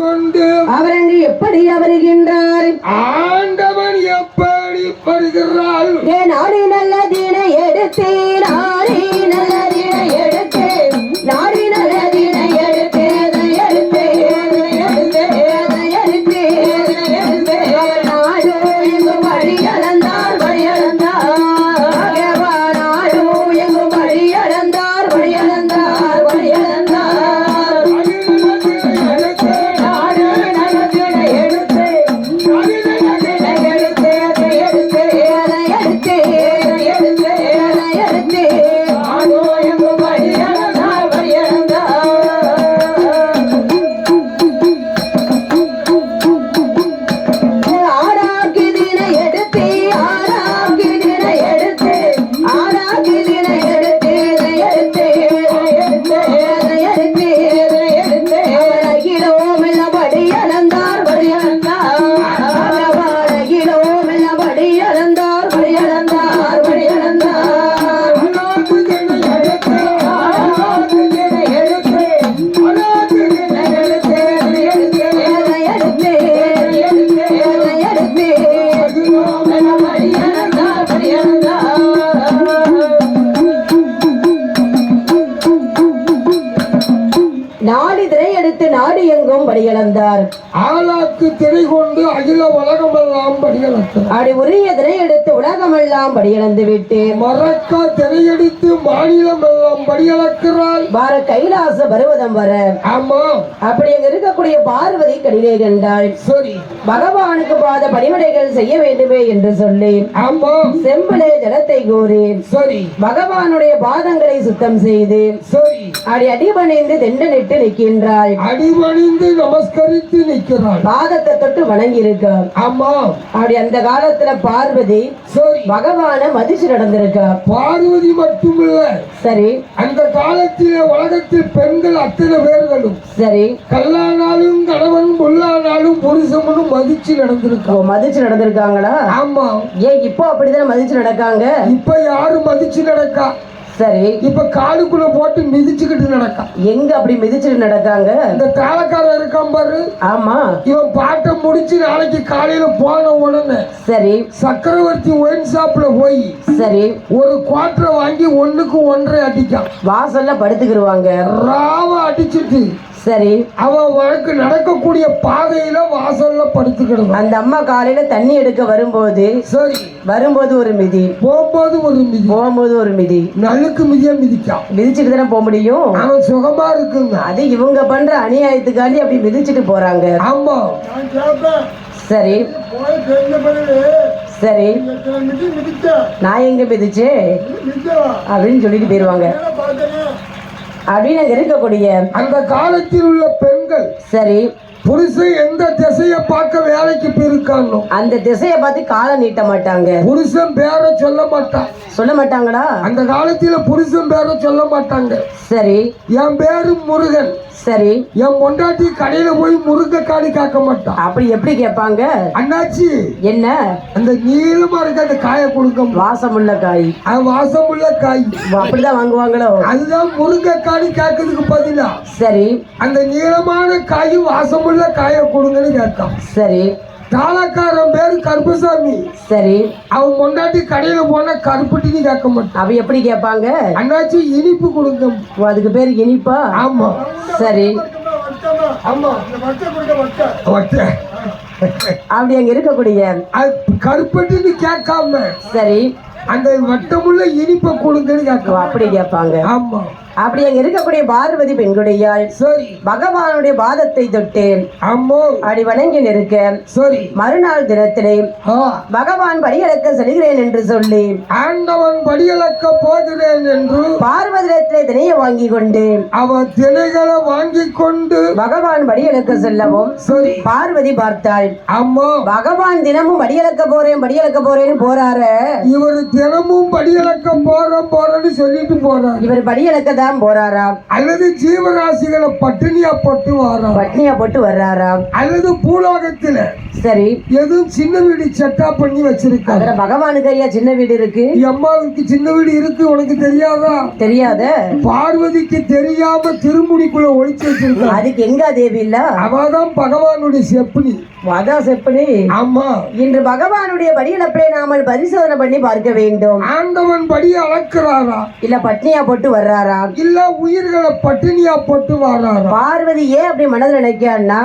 கொண்டு அவர் அங்கு எப்படி வருகின்றார்? ஆண்டவன் எப்படி வருகிறாள்? என் நாடி நல்லதினை எடுத்தே, நாடி நல்லதினை எடுத்தே, நாடி நல்லதினை எடுத்தே, எடுத்தே, எடுத்தே, எடுத்தே, எடுத்தே. அவர் நாடு எங்கும் வழி அளந்தார், வழி அளந்தார். நாடு எங்கும் வழி அளந்தார், வழி அளந்தார், வழி அளந்தார். நாடு நல்லதினை எடுத்தே, நாடு எங்கும் படியளந்தார். ஆளாக்கு திரை கொண்டு அகில உலகமெல்லாம் படியளந்தார். அப்படி உரிய திரை எடுத்து உலகமெல்லாம் படியளந்து விட்டு மறக்கா திரையடித்து மாநிலம் எல்லாம் படியளக்கிறாள். வார கைலாச பருவதம் வர. ஆமா. அப்படி அங்க இருக்கக்கூடிய பார்வதி கடிலே கண்டாள். சரி. பகவானுக்கு பாத பணிவிடைகள் செய்ய வேண்டுமே என்று சொல்லி ஆமா செம்பலே ஜலத்தை கோரி சரி பகவானுடைய பாதங்களை சுத்தம் செய்து சரி அடிபணிந்து தெண்டனிட்டு நிற்கின்றாள். அடிபணிந்து நமஸ்கரித்து நிற்கிறாள். பாதத்தை தொட்டு வணங்கி இருக்கா. ஆமா. அப்படி அந்த காலத்துல பார்வதி சரி பகவான மதிச்சு நடந்திருக்கா. பார்வதி மட்டுமில்ல, சரி அந்த காலத்திலே உலகத்தில் பெண்கள் அத்தனை பேர்களும் சரி கல்லானாலும் கணவன் பொல்லானாலும் புருஷனும் மதிச்சு நடந்திருக்கா. மதிச்சு நடந்திருக்காங்களா? ஆமா. ஏன் இப்போ அப்படிதான் மதிச்சு நடக்காங்க? இப்ப யாரும் மதிச்சு நடக்கா. சரி. இப்ப காலுக்குள்ள போட்டு மிதிச்சுக்கிட்டு நடக்கா. எங்க அப்படி மிதிச்சுட்டு நடக்காங்க? இந்த தாளக்காரன் இருக்கான் பாரு. ஆமா. இவன் பாட்டை முடிச்சு நாளைக்கு காலையில போன உடனே சரி சக்கரவர்த்தி ஒயின் ஷாப்ல போய் சரி ஒரு குவார்டரை வாங்கி 1க்கு 1.5 அடிக்கான். வாசல்ல படுத்துக்கிடுவாங்க. ராவ அடிச்சுட்டு சரி அவன் வழக்கு நடக்கக்கூடிய பாதையில வாசல்ல படுத்துக்கிடுவான். அந்த அம்மா காலையில தண்ணி எடுக்க வரும்போது சரி வரும்போது ஒரு மிதி, போகும்போது ஒரு மிதி, போகும்போது ஒரு மிதி. நலுக்கு மிதியா மிதிக்கான். மிதிச்சுட்டு தானே போக முடியும். அவன் சுகமா இருக்குங்க. அது இவங்க பண்ற அநியாயத்துக்காண்டி அப்படி மிதிச்சுட்டு போறாங்க. ஆமா. சரி சரி நான் எங்க மிதிச்சேன் அப்படின்னு சொல்லிட்டு போயிருவாங்க. அப்படின்னு அங்க இருக்கக்கூடிய அந்த காலத்தில் உள்ள பெண்கள் சரி புருஷன் எந்த திசையை பார்க்க வேலைக்கு போயிருக்கானோ அந்த திசையை பார்த்து காலை நீட்ட மாட்டாங்க. புருஷன் பேரை சொல்ல மாட்டான். சொல்ல மாட்டாங்களா? அந்த காலத்துல புருஷன் பேரை சொல்ல மாட்டாங்க. சரி என் பேரு முருகன். சரி என் பொண்டாட்டி கடையில போய் முருங்கைக்காய் காக்க மாட்டான். அப்படி எப்படி கேட்பாங்க? அண்ணாச்சி என்ன அந்த நீளமா இருக்க அந்த காயை கொடுக்க. வாசமுள்ள காய். வாசமுள்ள காய் அப்படிதான் வாங்குவாங்களோ? அதுதான் முருங்கைக்காய் கேட்கறதுக்கு பதிலா சரி அந்த நீளமான காய் வாசமுள்ள காயை கொடுங்கன்னு கேட்கான். சரி தாளக்காரன் பேரு கருப்பசாமி. சரி அவன் பொண்டாட்டி கடையில போனா கருப்பட்டின்னு கேட்க மாட்டான். அவ எப்படி கேட்பாங்க? அண்ணாச்சி இனிப்பு கொடுங்க. அதுக்கு பேரு இனிப்பா? ஆமா. சரி ஆமா அப்படி அங்க இருக்கக்கூடிய கருப்பட்டின்னு கேட்காம சரி அந்த வட்டமுள்ள இனிப்பை கொடுங்கன்னு கேட்க. அப்படி கேட்பாங்க. ஆமா. அப்படி அங்க இருக்கக்கூடிய பார்வதி பெண்குடையாள் சரி பகவானுடைய பாதத்தை தொட்டு அம்மோ அடி வணங்கி நிற்க. சரி மறுநாள் தினத்திலே பகவான் படியளக்க செல்கிறேன் என்று சொல்லி ஆண்டவன் படியளக்க போகிறேன் என்று பார்வதிடத்திலே திணையை வாங்கி கொண்டு அவன் திணைகளை வாங்கி கொண்டு பகவான் படியளக்க செல்லவும் சரி பார்வதி பார்த்தாள். அம்மா பகவான் தினமும் படியளக்க போறேன்னு போறாரு. இவர் தினமும் படியளக்க போறேன்னு சொல்லிட்டு போறாரு. இவர் படியளக்க தான் போறாராம், அல்லது ஜீவராசிகளை பட்டினியா போட்டு வர்றாராம், பட்டினியா போட்டு வர்றாராம், அல்லது பூலோகத்தில சரி. எதுவும் சின்ன வீடு செட்டப் பண்ணி வச்சிருக்காரு. அதுல பகவானுக்கு ஐயா சின்ன வீடு இருக்கு. அம்மாவுக்கு சின்ன வீடு இருக்கு, உனக்கு தெரியாதா? தெரியாத. பார்வதிக்கு தெரியாம திருமுடிக்குள்ள ஒழிச்சு வச்சிருக்காரு. அதுக்கு எங்க தேவி இல்ல? அவதான் பகவானுடைய செப்பனி. அதான் செப்பனி. ஆமா. இன்று பகவானுடைய படியிலப்பே நாமல் பரிசோதனை பண்ணி பார்க்க வேண்டும். ஆண்டவன் படி அளக்கிறாரா இல்ல பட்னியா போட்டு வர்றாரா? இல்ல உயிர்களை பட்டினியா போட்டு வர்றாரா? பார்வதி ஏன் அப்படி மனதில் நினைக்கான்னா,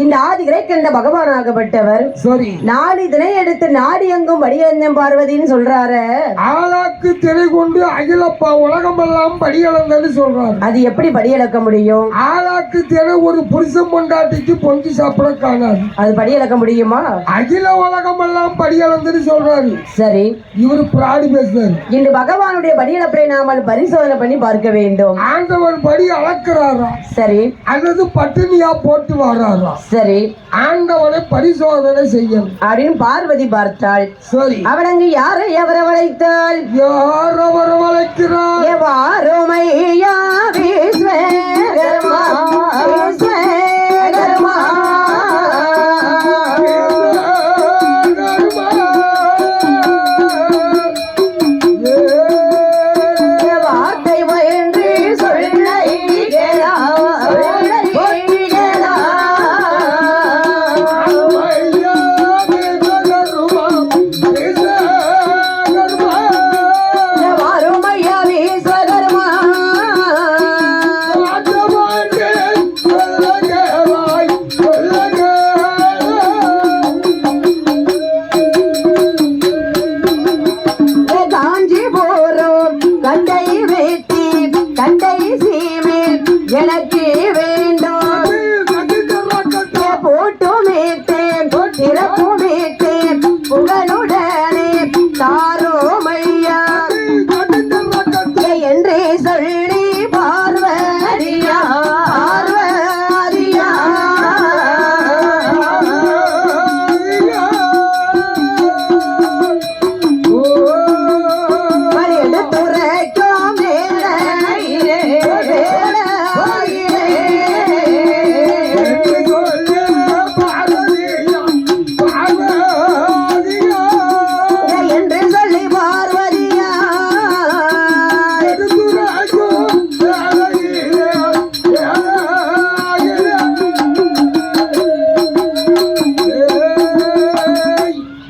இந்த ஆதி கிரேக்கண்ட பகவான் ஆகப்பட்டவர் சரி நாடி தினை எடுத்து நாடி எங்கும் படியந்தம் பார்வதின்னு சொல்றாரு. ஆளாக்கு திரை கொண்டு அகிலப்பா உலகமெல்லாம் படியளந்தன்னு சொல்றாரு. அது எப்படி படியளக்க முடியும்? ஆளாக்கு திரை ஒரு புருஷன் பொண்டாட்டிக்கு பொங்கி சாப்பிட காணாது. அது படியளக்க முடியுமா? அகில உலகமெல்லாம் படியளந்தன்னு சொல்றாரு. சரி. இவரு பிராடி பேசுறாரு. இன்று பகவானுடைய படியளப்பை நாமல் பரிசோதனை பண்ணி பார்க்க வேண்டும். ஆண்டவன் படி அளக்கிறாரா? சரி. அல்லது பட்டினியா போட்டு வர்றாரா? சரி. ஆண்டவனை பரிசோதனை செய்யும் அப்படின்னு பார்வதி பார்த்தாள். சரி. அவளங்கு யாரை வரவழைத்தாள்? யார் அவர் வளைக்கிறார்? எவாரோமையா விஸ்வகர்மா விஸ்வகர்மா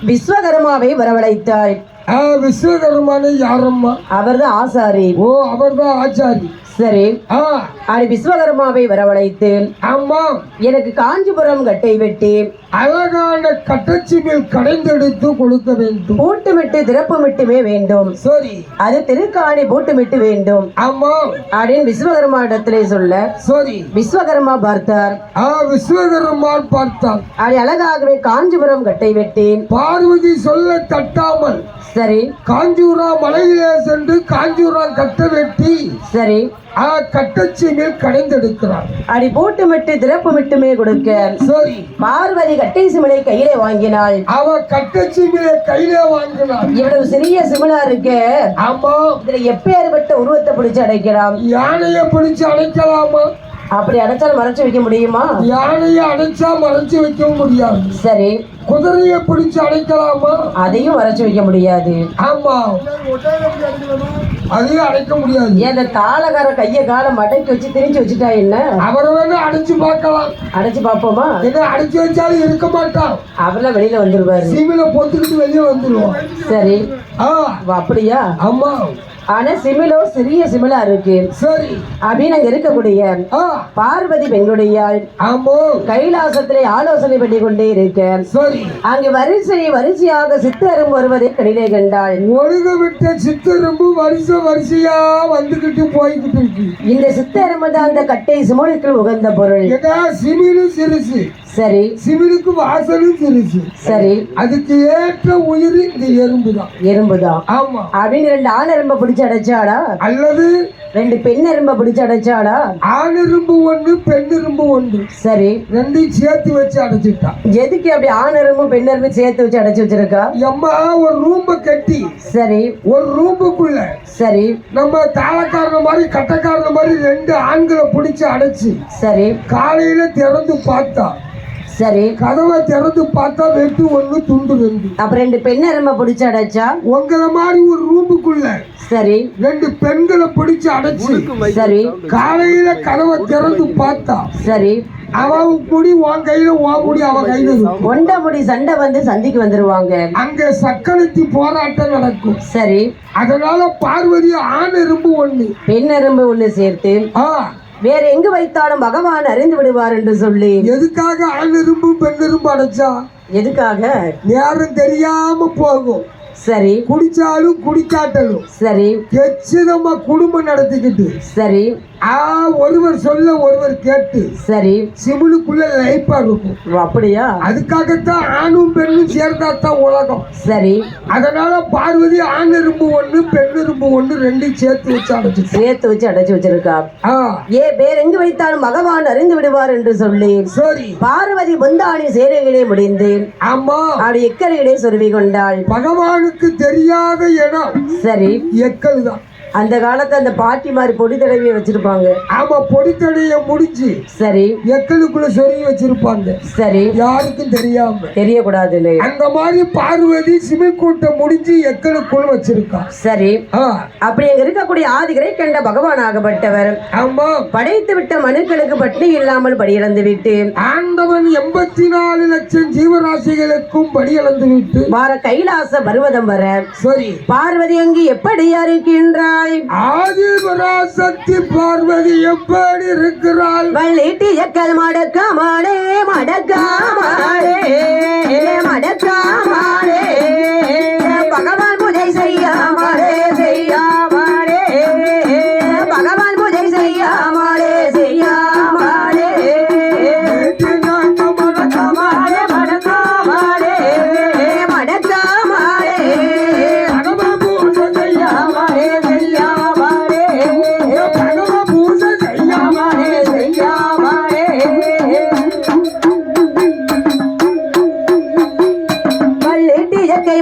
விஸ்வகர்மாவை வரவழைத்தாள். விஸ்வகர்மான யாரம்மா? அவர்தான் ஆசாரி. ஓ, அவர்தான் ஆச்சாரி. சரி. அது விஸ்வகர்மாவை வரவழைத்து, அம்மா எனக்கு காஞ்சிபுரம் கட்டை வெட்டி அழகான கட்டச்சி மேல் கடைந்தெடுத்து கொடுக்க வேண்டும். பூட்டுமிட்டு திறப்புமிட்டுமே வேண்டும். சரி. அது திருக்காணி பூட்டுமிட்டு வேண்டும். அம்மா அப்படின்னு விஸ்வகர்மா இடத்திலே சொல்ல, சரி. விஸ்வகர்மா பார்த்தார். விஸ்வகர்மா பார்த்தார். அது அழகாகவே காஞ்சிபுரம் கட்டை வெட்டி பார்வதி சொல்ல தட்டாமல், சரி, காஞ்சூரா மலையிலே சென்று காஞ்சூரா கட்ட வெட்டி, சரி, கட்டச்சி மேல் கடைந்தெடுக்கிறார். அடி பூட்டுமிட்டு திறப்புமிட்டுமே கொடுக்க, சரி, பார்வதி கட்டை சிமிழை கையிலே வாங்கினாள். அவ கட்டச்சி மேலே கையிலே வாங்கினாள். இவ்வளவு சிறிய சிமிழா இருக்கு. ஆமா. இதுல எப்பேற்பட்ட உருவத்தை பிடிச்சு அடைக்கலாம்? யானைய பிடிச்சு அடைக்கலாமா? அப்படி அடைச்சாலும் மறைச்சு வைக்க முடியுமா? யானைய அடைச்சா மறைச்சு வைக்க முடியாது. சரி. குதிரையை பிடிச்சு அடைக்கலாமா? அதையும் மறைச்சு வைக்க முடியாது. ஆமா, அதையும் அடைக்க முடியாது. ஏன் தாளகார கைய கால மடக்கி வச்சு திரிச்சு வச்சுட்டா என்ன? அவரை வேணா அடைச்சு பார்க்கலாம். அடைச்சு பார்ப்போமா? என்ன அடைச்சு வச்சாலும் இருக்க மாட்டான். அவர்லாம் வெளியில வந்துருவாரு. சிமில பொத்துக்கிட்டு வெளியே வந்துருவான். சரி. அப்படியா? ஆமா. ஆனா சிமிலோ சிறிய சிமிலா இருக்கு. சரி. அப்படின்னு அங்க இருக்கக்கூடிய பார்வதி பெண்களுடையாள் கைலாசத்திலே ஆலோசனை பண்ணி கொண்டே இருக்க, சரி, அங்கு வரிசையாக சித்தரும் வருவதை கடிலே கண்டாள். ஒழுக விட்ட சித்தரும்பு வரிசையா வந்துகிட்டு போய்கிட்டு இருக்கு. இந்த சித்தரும்பு தான் அந்த கட்டை சிமிழுக்கு உகந்த பொருள். சிமிழு சிறுசு. சரி. சிமிழுக்கு வாசலும் சிறுசு. சரி. அதுக்கு ஏற்ற உயிர் இந்த எறும்புதான். ஆமா. அப்படின்னு 2 ஆண் எறும்பை பிடிச்சு அடைச்சாடா, அல்லது 2 பெண் எறும்பை பிடிச்சு அடைச்சாடா? ஆண் எறும்பு 1, பெண் எறும்பு 1. சரி. 2 சேர்த்து வச்சு அடைச்சிட்டா. எதுக்கு அப்படி ஆண் எறும்பும் பெண் எறும்பு சேர்த்து வச்சு அடைச்சு வச்சிருக்கா? அம்மா ஒரு ரூம்ப கட்டி, சரி, ஒரு ரூமுக்குள்ள, சரி, நம்ம தாளக்காரன மாதிரி கட்டக்காரன மாதிரி 2 ஆண்களை பிடிச்சு அடைச்சு, சரி, காலையில திறந்து பார்த்தா சரி. கதவை திறந்து பார்த்தா வெட்டு ஒண்ணு துண்டு ரெண்டு. அப்ப 2 பெண் எறும்பை பிடிச்சு அடைச்சா? உங்களை மாதிரி ஒரு ரூமுக்குள்ள சரி 2 பெண்களை பிடிச்சு அடைச்சு. சரி. காலையில கதவை திறந்து பார்த்தா சரி அவன் முடி உன் கையில உன் முடி அவன் கையில இருக்கும். ஒண்ட முடி சண்டை வந்து சந்திக்கு வந்துருவாங்க. அங்க சக்களத்தி போராட்டம் நடக்கும். சரி. அதனால பார்வதி ஆண் எறும்பு ஒண்ணு பெண் எறும்பு ஒண்ணு சேர்த்து வேற எங்கு வைத்தாலும் பகவான் அறிந்து விடுவார் என்று சொல்லி. எதுக்காக ஆண் எறும்பு பெண் எறும்பு அடைச்சா? எதுக்காக? நேரம் தெரியாம போகும். சரி. குடிச்சாலும் குடிக்காட்டலும். சரி. எச்சிதமா குடும்பம் நடத்திக்கிட்டு. சரி. ஒருவர் சொல்ல ஒருவர் கேட்டு. சரி. சிமிழுக்குள்ள லைப்பா இருக்கும். அப்படியா? அதுக்காகத்தான் ஆணும் பெண்ணும் சேர்ந்தாத்தான் உலகம். சரி. அதனால பார்வதி ஆண் எறும்பு ஒண்ணு பெண் எறும்பு ஒண்ணு 2 சேர்த்து வச்சு அடைச்சு வச்சிருக்கா. வேற எங்கு வைத்தாலும் பகவான் அறிந்து விடுவார் என்று சொல்லி. சரி. பார்வதி முந்தாணி சேரைகளே முடிந்து ஆமா அவள் எக்கரைகளே சொருவி கொண்டாள். பகவானுக்கு தெரியாத இடம். சரி. எக்கல் தான். அந்த காலத்துல அந்த பாட்டி மாதிரி பொடி தடவிய வச்சிருப்பாங்க. ஆமா பொடி தடைய முடிச்சு. சரி. எக்கலுக்குள்ள சொருகி வச்சிருப்பாங்க. சரி. யாருக்கும் தெரியாம தெரியக்கூடாது. அந்த மாதிரி பார்வதி சிமிழ்கூட்டை முடிஞ்சு எக்கலுக்குள்ள வச்சிருக்கா. சரி. அப்படி அங்க இருக்கக்கூடிய ஆதிகரை கண்ட பகவான் ஆகப்பட்டவர். ஆமா படைத்து விட்ட மனுக்களுக்கு பட்டி இல்லாமல் படியிழந்து விட்டு ஆண்டவன் 84 லட்சம் ஜீவராசிகளுக்கும் படியிழந்து விட்டு வார கைலாச பருவதம் வர. சரி. பார்வதி அங்கு எப்படி இருக்கின்றாள்? ஆதிபராசக்தி பார்வதி எப்படி இருக்கிறாள்? வள்ளிட்டு எக்கல் மடக்காமலே மடக்காமலே மடக்காமலே பகவான் பூஜை செய்யாமலே செய்யாமலே பகவான் பூஜை செய்யாமலே செய்யாமலே மடக்காமலே மடக்காமலே மடக்காமலே பகவான் பூஜை செய்யாமலே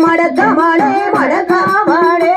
மடக்காமலே மடக்காமலே